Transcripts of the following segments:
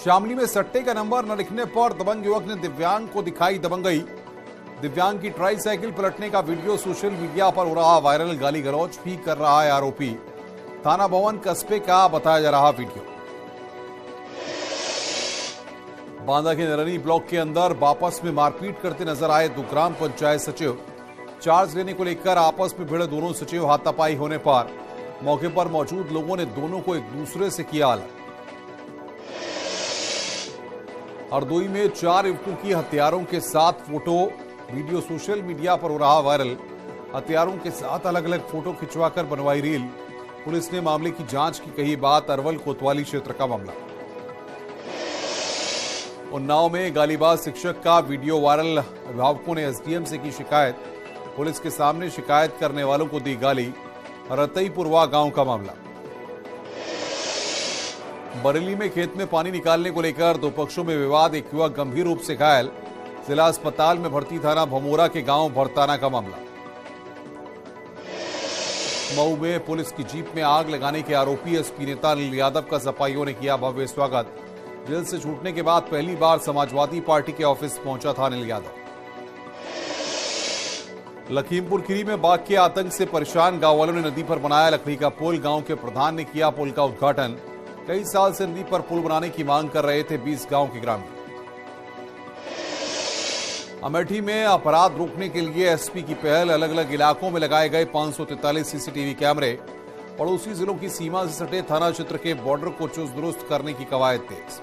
शामली में सट्टे का नंबर न लिखने पर दबंग युवक ने दिव्यांग को दिखाई दबंगई। दिव्यांग की ट्राई साइकिल पलटने का वीडियो सोशल मीडिया पर हो रहा वायरल। गाली गलौज भी कर रहा है आरोपी। थाना भवन कस्बे का बताया जा रहा वीडियो। बांदा के नरनी ब्लॉक के अंदर आपस में मारपीट करते नजर आए दो ग्राम पंचायत सचिव। चार्ज लेने को लेकर आपस में भिड़े दोनों सचिव। हाथापाई होने पर मौके पर मौजूद लोगों ने दोनों को एक दूसरे से किया अलग। हरदोई में 4 युवकों की हथियारों के साथ फोटो। वीडियो सोशल मीडिया पर हो रहा वायरल। हथियारों के साथ अलग अलग फोटो खिंचवाकर बनवाई रील। पुलिस ने मामले की जांच की कही बात। अरवल कोतवाली क्षेत्र का मामला। उन्नाव में गालीबाज शिक्षक का वीडियो वायरल। अभिभावकों ने एसडीएम से की शिकायत। पुलिस के सामने शिकायत करने वालों को दी गाली। रतईपुरवा गांव का मामला। बरेली में खेत में पानी निकालने को लेकर दो पक्षों में विवाद। एक युवक गंभीर रूप से घायल। जिला अस्पताल में भर्ती। थाना भमोरा के गांव भरताना का मामला। मऊ में पुलिस की जीप में आग लगाने के आरोपी एसपी नेता अनिल यादव का सपाइयों ने किया भव्य स्वागत। जेल से छूटने के बाद पहली बार समाजवादी पार्टी के ऑफिस पहुंचा था अनिल यादव। लखीमपुर खीरी में बाघ के आतंक से परेशान गांव वालों ने नदी पर बनाया लकड़ी का पुल। गांव के प्रधान ने किया पुल का उद्घाटन। कई साल से नदी पर पुल बनाने की मांग कर रहे थे 20 गांव के ग्रामीण। अमेठी में अपराध रोकने के लिए एसपी की पहल। अलग अलग इलाकों में लगाए गए 543 सीसीटीवी कैमरे। पड़ोसी जिलों की सीमा से सटे थाना क्षेत्र के बॉर्डर को चुस्त दुरुस्त करने की कवायद तेज।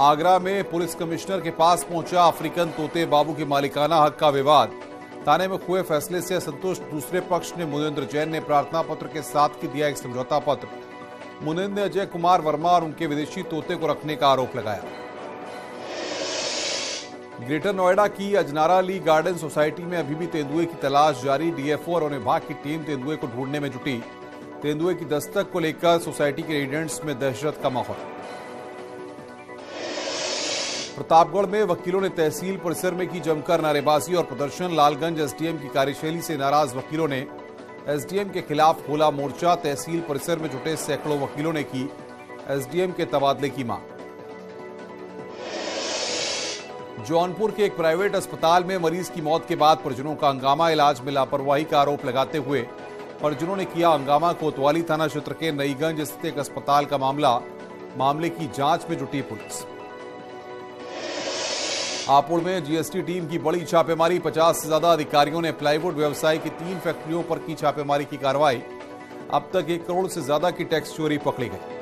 आगरा में पुलिस कमिश्नर के पास पहुंचा अफ्रीकन तोते बाबू के मालिकाना हक का विवाद। थाने में हुए फैसले से असंतुष्ट दूसरे पक्ष ने मुनेंद्र जैन ने प्रार्थना पत्र के साथ की दिया एक समझौता पत्र। मुनेंद्र ने अजय कुमार वर्मा और उनके विदेशी तोते को रखने का आरोप लगाया। ग्रेटर नोएडा की अजनारा ली गार्डन सोसाइटी में अभी भी तेंदुए की तलाश जारी। डीएफओ और वन विभाग की टीम तेंदुए को ढूंढने में जुटी। तेंदुए की दस्तक को लेकर सोसाइटी के रेजिडेंट्स में दहशत का माहौल। प्रतापगढ़ में वकीलों ने तहसील परिसर में की जमकर नारेबाजी और प्रदर्शन। लालगंज एसडीएम की कार्यशैली से नाराज वकीलों ने एसडीएम के खिलाफ खोला मोर्चा। तहसील परिसर में जुटे सैकड़ों वकीलों ने की एसडीएम के तबादले की मांग। जौनपुर के एक प्राइवेट अस्पताल में मरीज की मौत के बाद परिजनों का हंगामा। इलाज में लापरवाही का आरोप लगाते हुए परिजनों ने किया हंगामा। कोतवाली थाना क्षेत्र के नईगंज स्थित एक अस्पताल का मामले की जांच में जुटी पुलिस। हापुड़ में जीएसटी टीम की बड़ी छापेमारी। 50 से ज्यादा अधिकारियों ने प्लाईवुड व्यवसाय की 3 फैक्ट्रियों पर की छापेमारी की कार्रवाई। अब तक 1 करोड़ से ज्यादा की टैक्स चोरी पकड़ी गई।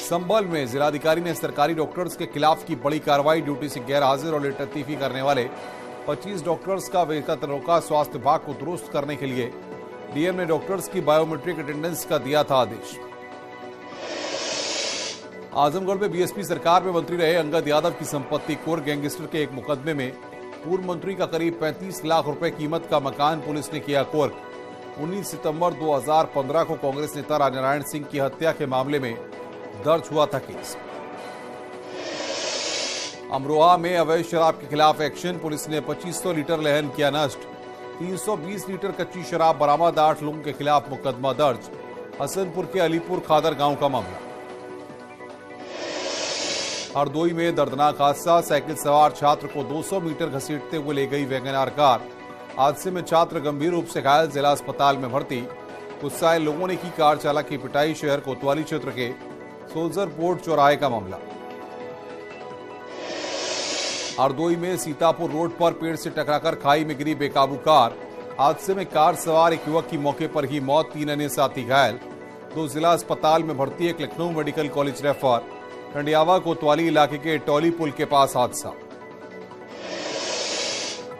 संभल में जिलाधिकारी ने सरकारी डॉक्टर्स के खिलाफ की बड़ी कार्रवाई। ड्यूटी से गैर हाजिर और लेटरतीफी करने वाले 25 डॉक्टर्स का वेतन रोका। स्वास्थ्य विभाग को दुरुस्त करने के लिए डीएम ने डॉक्टर्स की बायोमेट्रिक अटेंडेंस का दिया था आदेश। आजमगढ़ में बीएसपी सरकार में मंत्री रहे अंगद यादव की संपत्ति कुर्क। गैंगस्टर के एक मुकदमे में पूर्व मंत्री का करीब 35 लाख रुपए कीमत का मकान पुलिस ने किया कुर्क। 19 सितंबर 2015 को कांग्रेस नेता राजनारायण सिंह की हत्या के मामले में दर्ज हुआ था केस। अमरोहा में अवैध शराब के खिलाफ एक्शन। पुलिस ने 2500 लीटर लहन किया नष्ट। 320 लीटर कच्ची शराब बरामद। 8 लोगों के खिलाफ मुकदमा दर्ज। हसनपुर के अलीपुर खादर गांव का मामला। हरदोई में दर्दनाक हादसा। साइकिल सवार छात्र को 200 मीटर घसीटते हुए ले गई वैगनआर कार। हादसे में छात्र गंभीर रूप से घायल। जिला अस्पताल में भर्ती। गुस्साए लोगों ने की कार चालक की पिटाई। शहर कोतवाली क्षेत्र के सोल्जर पोर्ट चौराहे का मामला। हरदोई में सीतापुर रोड पर पेड़ से टकराकर खाई में गिरी बेकाबू कार। हादसे में कार सवार एक युवक की मौके पर ही मौत। 3 अन्य साथी घायल। 2 जिला अस्पताल में भर्ती। एक लखनऊ मेडिकल कॉलेज रेफर। टंडियावा कोतवाली इलाके के टॉली पुल के पास हादसा।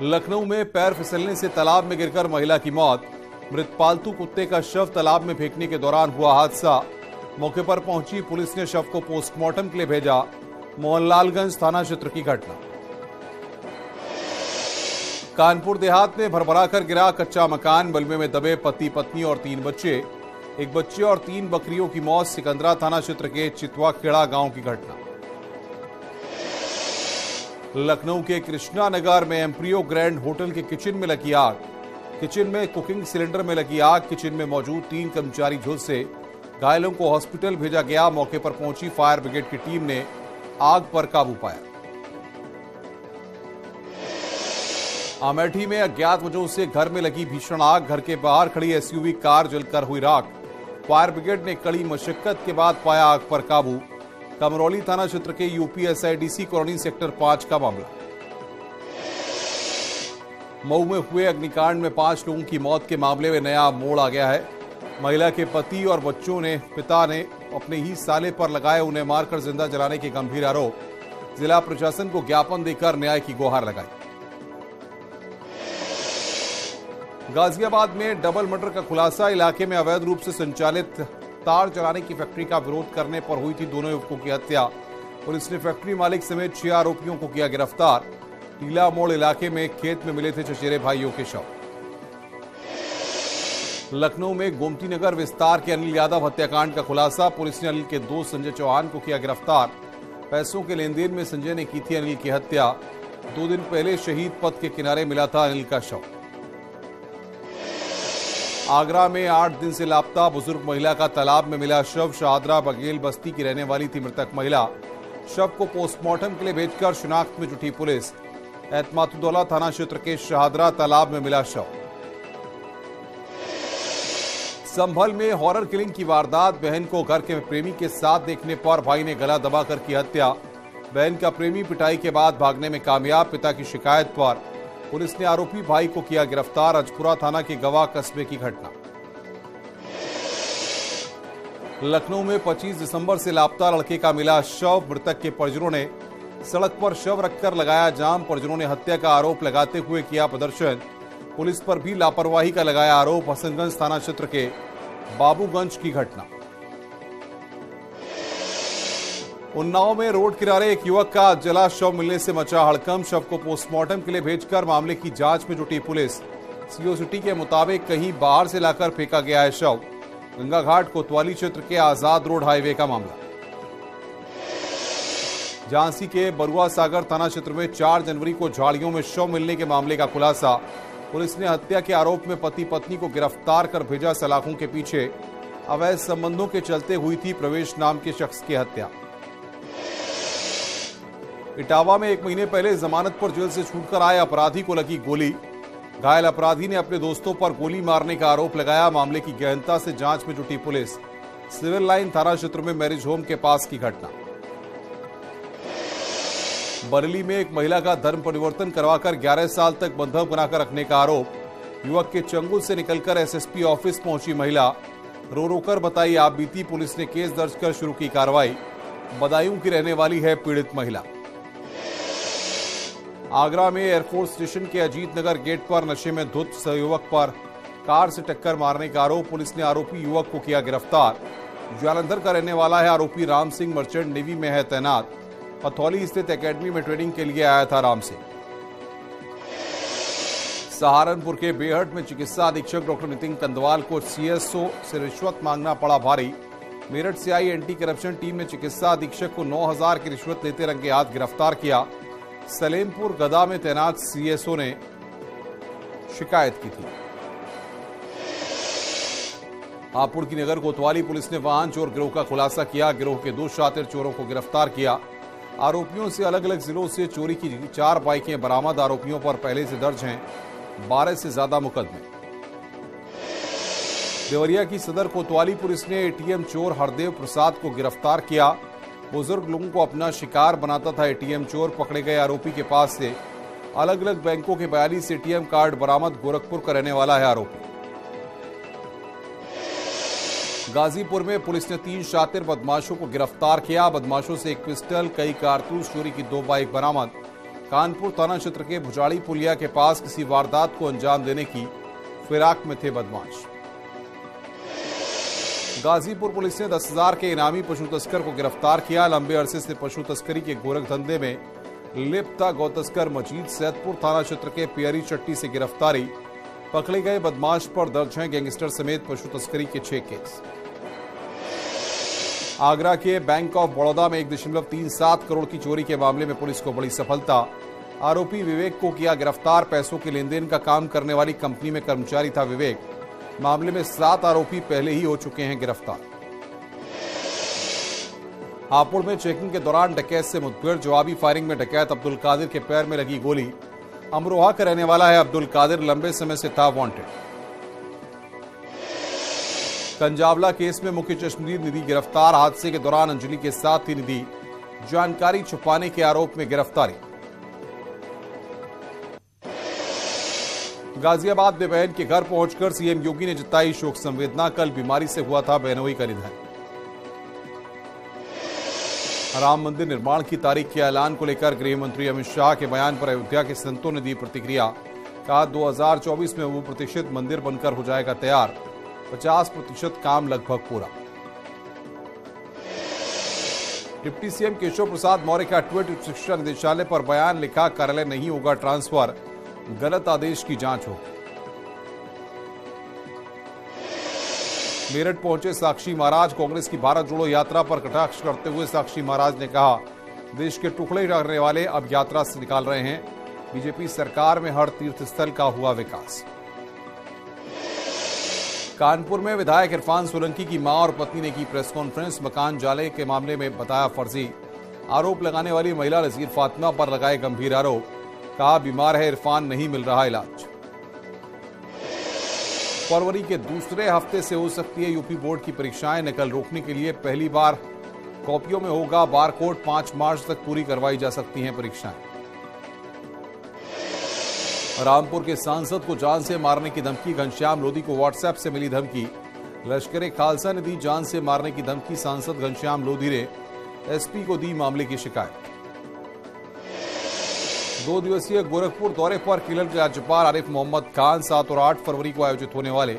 लखनऊ में पैर फिसलने से तालाब में गिरकर महिला की मौत। मृत पालतू कुत्ते का शव तालाब में फेंकने के दौरान हुआ हादसा। मौके पर पहुंची पुलिस ने शव को पोस्टमार्टम के लिए भेजा। मोहनलालगंज थाना क्षेत्र की घटना। कानपुर देहात में भरभराकर गिरा कच्चा मकान। बलवे में दबे पति पत्नी और 3 बच्चे। 1 बच्चे और 3 बकरियों की मौत। सिकंदरा थाना क्षेत्र के चितवा खेड़ा गांव की घटना। लखनऊ के कृष्णा नगर में एम्प्रियो ग्रैंड होटल के किचन में लगी आग। किचन में कुकिंग सिलेंडर में लगी आग। किचन में मौजूद 3 कर्मचारी झुलसे। घायलों को हॉस्पिटल भेजा गया। मौके पर पहुंची फायर ब्रिगेड की टीम ने आग पर काबू पाया। अमेठी में अज्ञात वजहों से घर में लगी भीषण आग। घर के बाहर खड़ी एसयूवी कार जलकर हुई राख। फायर ब्रिगेड ने कड़ी मशक्कत के बाद पाया आग पर काबू। कमरौली थाना क्षेत्र के यूपीएसआईडीसी कॉलोनी सेक्टर 5 का मामला। मऊ में हुए अग्निकांड में 5 लोगों की मौत के मामले में नया मोड़ आ गया है। महिला के पति और बच्चों ने पिता ने अपने ही साले पर लगाए उन्हें मारकर जिंदा जलाने के गंभीर आरोप। जिला प्रशासन को ज्ञापन देकर न्याय की गुहार लगाई। गाजियाबाद में डबल मर्डर का खुलासा। इलाके में अवैध रूप से संचालित तार चलाने की फैक्ट्री का विरोध करने पर हुई थी दोनों युवकों की हत्या। पुलिस ने फैक्ट्री मालिक समेत 6 आरोपियों को किया गिरफ्तार। टीला मोड़ इलाके में खेत में मिले थे चचेरे भाइयों के शव। लखनऊ में गोमती नगर विस्तार के अनिल यादव हत्याकांड का खुलासा। पुलिस ने अनिल के दोस्त संजय चौहान को किया गिरफ्तार। पैसों के लेन देन में संजय ने की थी अनिल की हत्या। 2 दिन पहले शहीद पथ के किनारे मिला था अनिल का शव। आगरा में 8 दिन से लापता बुजुर्ग महिला का तालाब में मिला शव। शाहदरा बघेल बस्ती की रहने वाली थी मृतक महिला। शव को पोस्टमार्टम के लिए भेजकर शिनाख्त में जुटी पुलिस। एतमातुद्दौला थाना क्षेत्र के शाहदरा तालाब में मिला शव। संभल में हॉरर किलिंग की वारदात। बहन को घर के प्रेमी के साथ देखने पर भाई ने गला दबाकर की हत्या। बहन का प्रेमी पिटाई के बाद भागने में कामयाब। पिता की शिकायत पर पुलिस ने आरोपी भाई को किया गिरफ्तार। अजपुरा थाना के गवाह कस्बे की घटना। लखनऊ में 25 दिसंबर से लापता लड़के का मिला शव। मृतक के परिजनों ने सड़क पर शव रखकर लगाया जाम। परिजनों ने हत्या का आरोप लगाते हुए किया प्रदर्शन। पुलिस पर भी लापरवाही का लगाया आरोप। हसनगंज थाना क्षेत्र के बाबूगंज की घटना। उन्नाव में रोड किनारे एक युवक का जला शव मिलने से मचा हड़कंप। शव को पोस्टमार्टम के लिए भेजकर मामले की जांच में जुटी पुलिस। सीओ सिटी के मुताबिक कहीं बाहर से लाकर फेंका गया है शव। गंगा घाट कोतवाली क्षेत्र के आजाद रोड हाईवे का मामला। झांसी के बरुआ सागर थाना क्षेत्र में 4 जनवरी को झाड़ियों में शव मिलने के मामले का खुलासा। पुलिस ने हत्या के आरोप में पति पत्नी को गिरफ्तार कर भेजा। सलाखों के पीछे अवैध संबंधों के चलते हुई थी प्रवेश नाम के शख्स की हत्या। इटावा में 1 महीने पहले जमानत पर जेल से छूटकर आए अपराधी को लगी गोली। घायल अपराधी ने अपने दोस्तों पर गोली मारने का आरोप लगाया। मामले की गहनता से जांच में जुटी पुलिस। सिविल लाइन थाना क्षेत्र में मैरिज होम के पास की घटना। बरेली में एक महिला का धर्म परिवर्तन करवाकर 11 साल तक बंधक बनाकर रखने का आरोप। युवक के चंगुल से निकलकर एसएसपी ऑफिस पहुंची महिला। रो रोकर बताई आप बीती। पुलिस ने केस दर्ज कर शुरू की कार्रवाई। बदायूं की रहने वाली है पीड़ित महिला। आगरा में एयरफोर्स स्टेशन के अजीत नगर गेट पर नशे में धुत युवक पर कार से टक्कर मारने का आरोप। पुलिस ने आरोपी युवक को किया गिरफ्तार। जालंधर का रहने वाला है। आरोपी राम सिंह मर्चेंट नेवी में है तैनात। पथौली स्थित एकेडमी में ट्रेनिंग के लिए आया था राम सिंह। सहारनपुर के बेहट में चिकित्सा अधीक्षक डॉक्टर नितिन कंदवाल को सीएसओ से रिश्वत मांगना पड़ा भारी। मेरठ से आई एंटी करप्शन टीम ने चिकित्सा अधीक्षक को 9,000 की रिश्वत लेते रंगे हाथ गिरफ्तार किया। सलेमपुर गदा में तैनात सीएसओ ने शिकायत की थी। हापुड़ की नगर कोतवाली पुलिस ने वाहन चोर गिरोह का खुलासा किया। गिरोह के 2 शातिर चोरों को गिरफ्तार किया। आरोपियों से अलग अलग जिलों से चोरी की 4 बाइकें बरामद। आरोपियों पर पहले से दर्ज हैं 12 से ज्यादा मुकदमे। देवरिया की सदर कोतवाली पुलिस ने एटीएम चोर हरदेव प्रसाद को गिरफ्तार किया। बुजुर्ग लोगों को अपना शिकार बनाता था एटीएम चोर। पकड़े गए आरोपी के पास से अलग अलग बैंकों के 42 एटीएम कार्ड बरामद। गोरखपुर का रहने वाला है आरोपी। गाजीपुर में पुलिस ने 3 शातिर बदमाशों को गिरफ्तार किया। बदमाशों से 1 पिस्टल, कई कारतूस, चोरी की 2 बाइक बरामद। कानपुर थाना क्षेत्र के भुजाड़ी पुलिया के पास किसी वारदात को अंजाम देने की फिराक में थे बदमाश। गाजीपुर पुलिस ने 10,000 के इनामी पशु तस्कर को गिरफ्तार किया। लंबे अरसे से पशु तस्करी के गोरख धंधे में लिप्त था गौ तस्कर मजीद। सैदपुर थाना क्षेत्र के पियरी चट्टी से गिरफ्तारी। पकड़े गए बदमाश पर दर्ज हैं गैंगस्टर समेत पशु तस्करी के 6 केस। आगरा के बैंक ऑफ बड़ौदा में 1.37 करोड़ की चोरी के मामले में पुलिस को बड़ी सफलता। आरोपी विवेक को किया गिरफ्तार। पैसों के लेन देन का काम करने वाली कंपनी में कर्मचारी था विवेक। मामले में 7 आरोपी पहले ही हो चुके हैं गिरफ्तार। हापुड़ में चेकिंग के दौरान डकैत से मुठभेड़, जवाबी फायरिंग में डकैत अब्दुल कादिर के पैर में लगी गोली। अमरोहा का रहने वाला है अब्दुल कादिर, लंबे समय से था वांटेड। कंजावला केस में मुख्य चश्मदीद निधि गिरफ्तार, हादसे के दौरान अंजलि के साथ थी निधि, जानकारी छुपाने के आरोप में गिरफ्तारी। गाजियाबाद में बहन के घर पहुंचकर सीएम योगी ने जताई शोक संवेदना, कल बीमारी से हुआ था बहनोई का निधन। राम मंदिर निर्माण की तारीख के ऐलान को लेकर गृह मंत्री अमित शाह के बयान पर अयोध्या के संतों ने दी प्रतिक्रिया, कहा 2024 में वो प्रतिशत मंदिर बनकर हो जाएगा तैयार, 50% काम लगभग पूरा। डिप्टी सीएम केशव प्रसाद मौर्य का ट्वीट, शिक्षा निदेशालय पर बयान लिखा, कार्यालय नहीं होगा ट्रांसफर, गलत आदेश की जांच हो। मेरठ पहुंचे साक्षी महाराज, कांग्रेस की भारत जोड़ो यात्रा पर कटाक्ष करते हुए साक्षी महाराज ने कहा, देश के टुकड़े करने वाले अब यात्रा से निकाल रहे हैं, बीजेपी सरकार में हर तीर्थ स्थल का हुआ विकास। कानपुर में विधायक इरफान सोलंकी की मां और पत्नी ने की प्रेस कॉन्फ्रेंस, मकान जाले के मामले में बताया फर्जी, आरोप लगाने वाली महिला नजीर फातिमा पर लगाए गंभीर आरोप, कहा बीमार है इरफान, नहीं मिल रहा इलाज। फरवरी के दूसरे हफ्ते से हो सकती है यूपी बोर्ड की परीक्षाएं, नकल रोकने के लिए पहली बार कॉपियों में होगा बारकोड, 5 मार्च तक पूरी करवाई जा सकती हैं परीक्षाएं। रामपुर के सांसद को जान से मारने की धमकी, घनश्याम लोधी को व्हाट्सएप से मिली धमकी, लश्कर खालसा ने दी जान से मारने की धमकी, सांसद घनश्याम लोधी ने एसपी को दी मामले की शिकायत। 2 दिवसीय गोरखपुर दौरे पर केरल के राज्यपाल आरिफ मोहम्मद खान 7 और 8 फरवरी को आयोजित होने वाले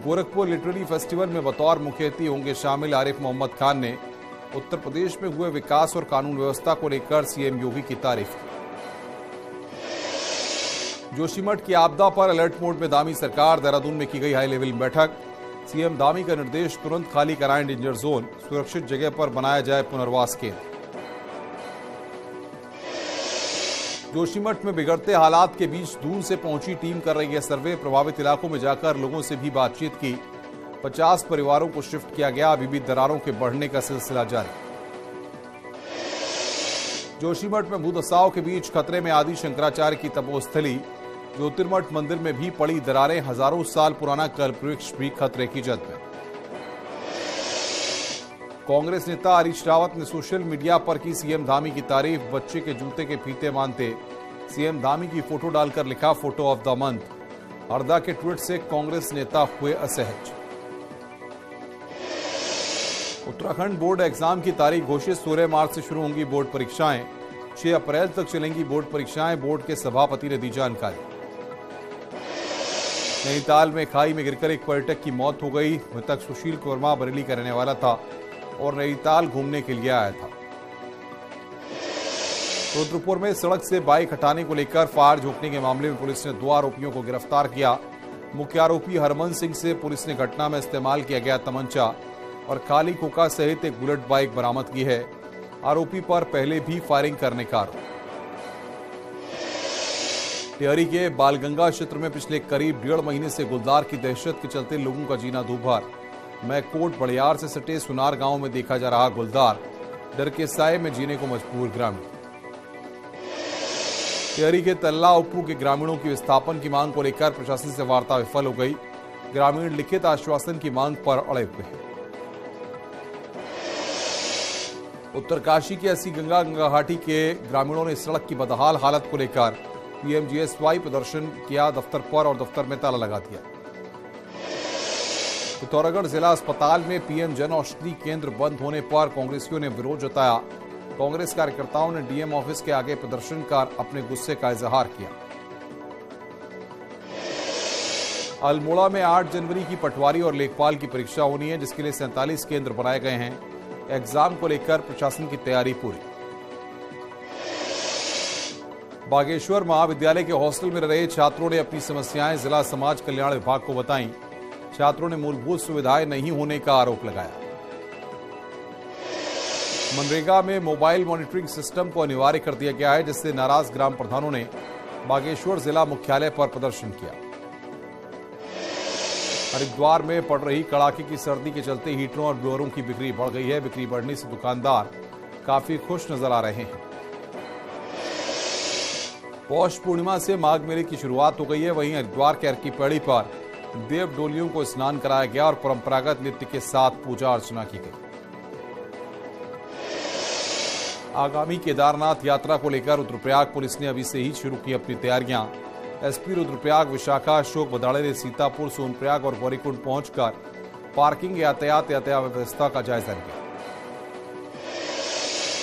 गोरखपुर लिटरेरी फेस्टिवल में बतौर मुख्य अतिथि होंगे शामिल। आरिफ मोहम्मद खान ने उत्तर प्रदेश में हुए विकास और कानून व्यवस्था को लेकर सीएम योगी की तारीफ की। जोशीमठ की आपदा पर अलर्ट मोड में दामी सरकार, देहरादून में की गई हाई लेवल बैठक, सीएम दामी का निर्देश, तुरंत खाली कराएं डेंजर जोन, सुरक्षित जगह पर बनाया जाए पुनर्वास केंद्र। जोशीमठ में बिगड़ते हालात के बीच दूर से पहुंची टीम कर रही है सर्वे, प्रभावित इलाकों में जाकर लोगों से भी बातचीत की, 50 परिवारों को शिफ्ट किया गया, अभी भी दरारों के बढ़ने का सिलसिला जारी। जोशीमठ में भूदसाव के बीच खतरे में आदि शंकराचार्य की तपोस्थली, ज्योतिर्मठ मंदिर में भी पड़ी दरारें, हजारों साल पुराना कल्पवृक्ष भी खतरे की जद में। कांग्रेस नेता हरीश रावत ने सोशल मीडिया पर की सीएम धामी की तारीफ, बच्चे के जूते के फीते मानते, सीएम धामी की फोटो डालकर लिखा photo of the month. Harda के ट्वीट से कांग्रेस नेता हुए असहज। उत्तराखंड बोर्ड एग्जाम की तारीख घोषित, 16 मार्च से शुरू होंगी बोर्ड परीक्षाएं, 6 अप्रैल तक चलेंगी बोर्ड परीक्षाएं, बोर्ड के सभापति ने दी जानकारी। नैनीताल में खाई में गिरकर एक पर्यटक की मौत हो गई, मृतक सुशील वर्मा बरेली का रहने वाला था और नैनीताल घूमने के लिए आया था। रुद्रपुर में सड़क से बाइक हटाने को लेकर फायर झोंकने के मामले में पुलिस ने 2 आरोपियों को गिरफ्तार किया। मुख्य आरोपी हरमन सिंह से पुलिस ने घटना में इस्तेमाल किया गया तमंचा और खाली खोखा सहित एक बुलेट बाइक बरामद की है। आरोपी पर पहले भी फायरिंग करने का आरोप। टिहरी के बालगंगा क्षेत्र में पिछले करीब 1.5 महीने से गुलदार की दहशत के चलते लोगों का जीना दूभर। मैकोट बड़ियार से सटे सुनार गांव में देखा जा रहा गुलदार, डर के साए में जीने को मजबूर ग्रामीण। टिहरी के तल्ला उप्पू के ग्रामीणों की विस्थापन की मांग को लेकर प्रशासन से वार्ता विफल हो गई। ग्रामीण लिखित आश्वासन की मांग पर अड़े हुए हैं। उत्तरकाशी के अस्सी गंगा घाटी के ग्रामीणों ने सड़क की बदहाल हालत को लेकर पीएमजीएसवाई प्रदर्शन किया, दफ्तर पर और दफ्तर में ताला लगा दिया। पिथौरागढ़ जिला अस्पताल में पीएम जन औषधि केंद्र बंद होने पर कांग्रेसियों ने विरोध जताया। कांग्रेस कार्यकर्ताओं ने डीएम ऑफिस के आगे प्रदर्शन कर अपने गुस्से का इजहार किया। अल्मोड़ा में 8 जनवरी की पटवारी और लेखपाल की परीक्षा होनी है, जिसके लिए 47 केंद्र बनाए गए हैं। एग्जाम को लेकर प्रशासन की तैयारी पूरी। बागेश्वर महाविद्यालय के हॉस्टल में रहे छात्रों ने अपनी समस्याएं जिला समाज कल्याण विभाग को बताई। छात्रों ने मूलभूत सुविधाएं नहीं होने का आरोप लगाया। मनरेगा में मोबाइल मॉनिटरिंग सिस्टम को अनिवार्य कर दिया गया है, जिससे नाराज ग्राम प्रधानों ने बागेश्वर जिला मुख्यालय पर प्रदर्शन किया। हरिद्वार में पड़ रही कड़ाके की सर्दी के चलते हीटरों और ब्लोअरों की बिक्री बढ़ गई है। बिक्री बढ़ने से दुकानदार काफी खुश नजर आ रहे हैं। पौष पूर्णिमा से माघ मेले की शुरुआत हो गई है। वहीं हरिद्वार के अर्की पैड़ी पर देव डोलियों को स्नान कराया गया और परंपरागत नृत्य के साथ पूजा अर्चना की गई। आगामी केदारनाथ यात्रा को लेकर रुद्रप्रयाग पुलिस ने अभी से ही शुरू की अपनी तैयारियां। एसपी रुद्रप्रयाग विशाखा अशोक बदाड़े ने सीतापुर, सोनप्रयाग और गौरीकुंड पहुंचकर पार्किंग, यातायात व्यवस्था का जायजा लिया।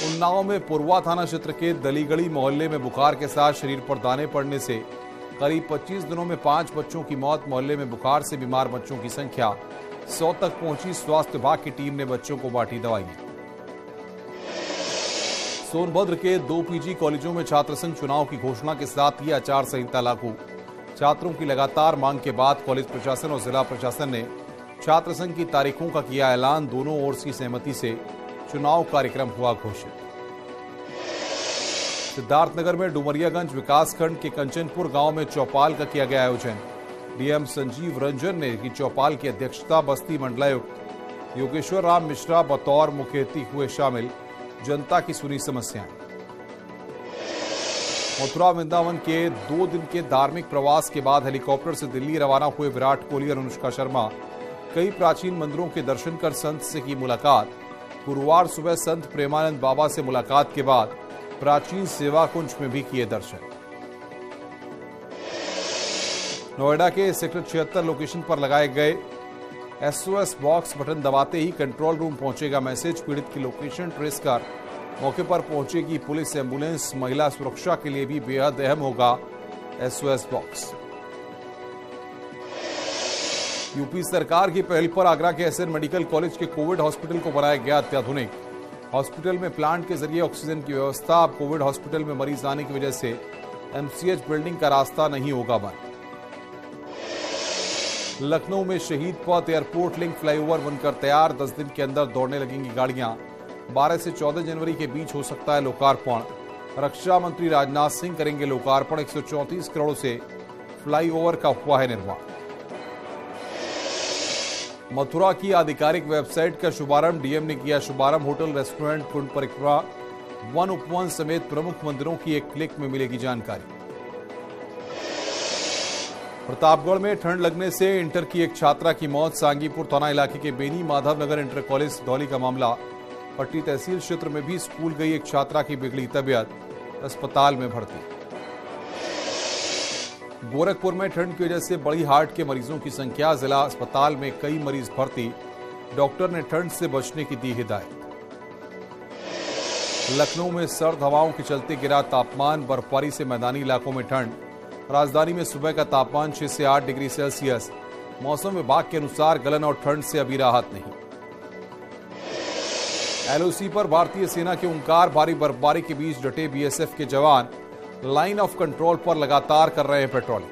उन्नाव में पुरवा थाना क्षेत्र के दलीगढ़ी मोहल्ले में बुखार के साथ शरीर पर दाने पड़ने से करीब 25 दिनों में 5 बच्चों की मौत। मोहल्ले में बुखार से बीमार बच्चों की संख्या 100 तक पहुंची। स्वास्थ्य विभाग की टीम ने बच्चों को बांटी दवाइयां। सोनभद्र के 2 पीजी कॉलेजों में छात्र संघ चुनाव की घोषणा के साथ ही आचार संहिता लागू। छात्रों की लगातार मांग के बाद कॉलेज प्रशासन और जिला प्रशासन ने छात्र संघ की तारीखों का किया ऐलान। दोनों ओर की सहमति से चुनाव कार्यक्रम हुआ घोषित। सिद्धार्थनगर में डुमरियागंज विकासखंड के कंचनपुर गांव में चौपाल का किया गया आयोजन। डीएम संजीव रंजन ने की चौपाल की अध्यक्षता। बस्ती मंडलायुक्त योगेश्वर राम मिश्रा बतौर मुख्य अतिथि हुए शामिल। जनता की सुनी समस्याएं। मथुरा वृंदावन के 2 दिन के धार्मिक प्रवास के बाद हेलीकॉप्टर से दिल्ली रवाना हुए विराट कोहली और अनुष्का शर्मा कई प्राचीन मंदिरों के दर्शन कर संत से की मुलाकात। गुरुवार सुबह संत प्रेमानंद बाबा से मुलाकात के बाद प्राचीन सेवा कुंज में भी किए दर्शन। नोएडा के सेक्टर 76 लोकेशन पर लगाए गए SOS बॉक्स बटन दबाते ही कंट्रोल रूम पहुंचेगा मैसेज। पीड़ित की लोकेशन ट्रेस कर मौके पर पहुंचेगी पुलिस, एम्बुलेंस। महिला सुरक्षा के लिए भी बेहद अहम होगा SOS बॉक्स। यूपी सरकार की पहल पर आगरा के SN मेडिकल कॉलेज के कोविड हॉस्पिटल को बनाया गया अत्याधुनिक। हॉस्पिटल में प्लांट के जरिए ऑक्सीजन की व्यवस्था। अब कोविड हॉस्पिटल में मरीज आने की वजह से MCH बिल्डिंग का रास्ता नहीं होगा बंद। लखनऊ में शहीद पथ एयरपोर्ट लिंक फ्लाईओवर बनकर तैयार। 10 दिन के अंदर दौड़ने लगेंगी गाड़ियां। 12 से 14 जनवरी के बीच हो सकता है लोकार्पण। रक्षा मंत्री राजनाथ सिंह करेंगे लोकार्पण। 134 करोड़ से फ्लाईओवर का हुआ है निर्माण। मथुरा की आधिकारिक वेबसाइट का शुभारंभ। डीएम ने किया शुभारंभ। होटल, रेस्टोरेंट, कुंड परिक्रमा, वन उपवन समेत प्रमुख मंदिरों की एक क्लिक में मिलेगी जानकारी। प्रतापगढ़ में ठंड लगने से इंटर की एक छात्रा की मौत। सांगीपुर थाना इलाके के बेनी माधव नगर इंटर कॉलेज धौली का मामला। पट्टी तहसील क्षेत्र में भी स्कूल गई एक छात्रा की बिगड़ी तबीयत, अस्पताल में भर्ती। गोरखपुर में ठंड की वजह से बढ़ी हार्ट के मरीजों की संख्या। जिला अस्पताल में कई मरीज भर्ती। डॉक्टर ने ठंड से बचने की दी हिदायत। लखनऊ में सर्द हवाओं के चलते गिरा तापमान। बर्फबारी से मैदानी इलाकों में ठंड। राजधानी में सुबह का तापमान 6 से 8 डिग्री सेल्सियस। मौसम विभाग के अनुसार गलन और ठंड से अभी राहत नहीं। LOC पर भारतीय सेना के ओंकार। भारी बर्फबारी के बीच डटे BSF के जवान लाइन ऑफ कंट्रोल पर लगातार कर रहे हैं पेट्रोलिंग।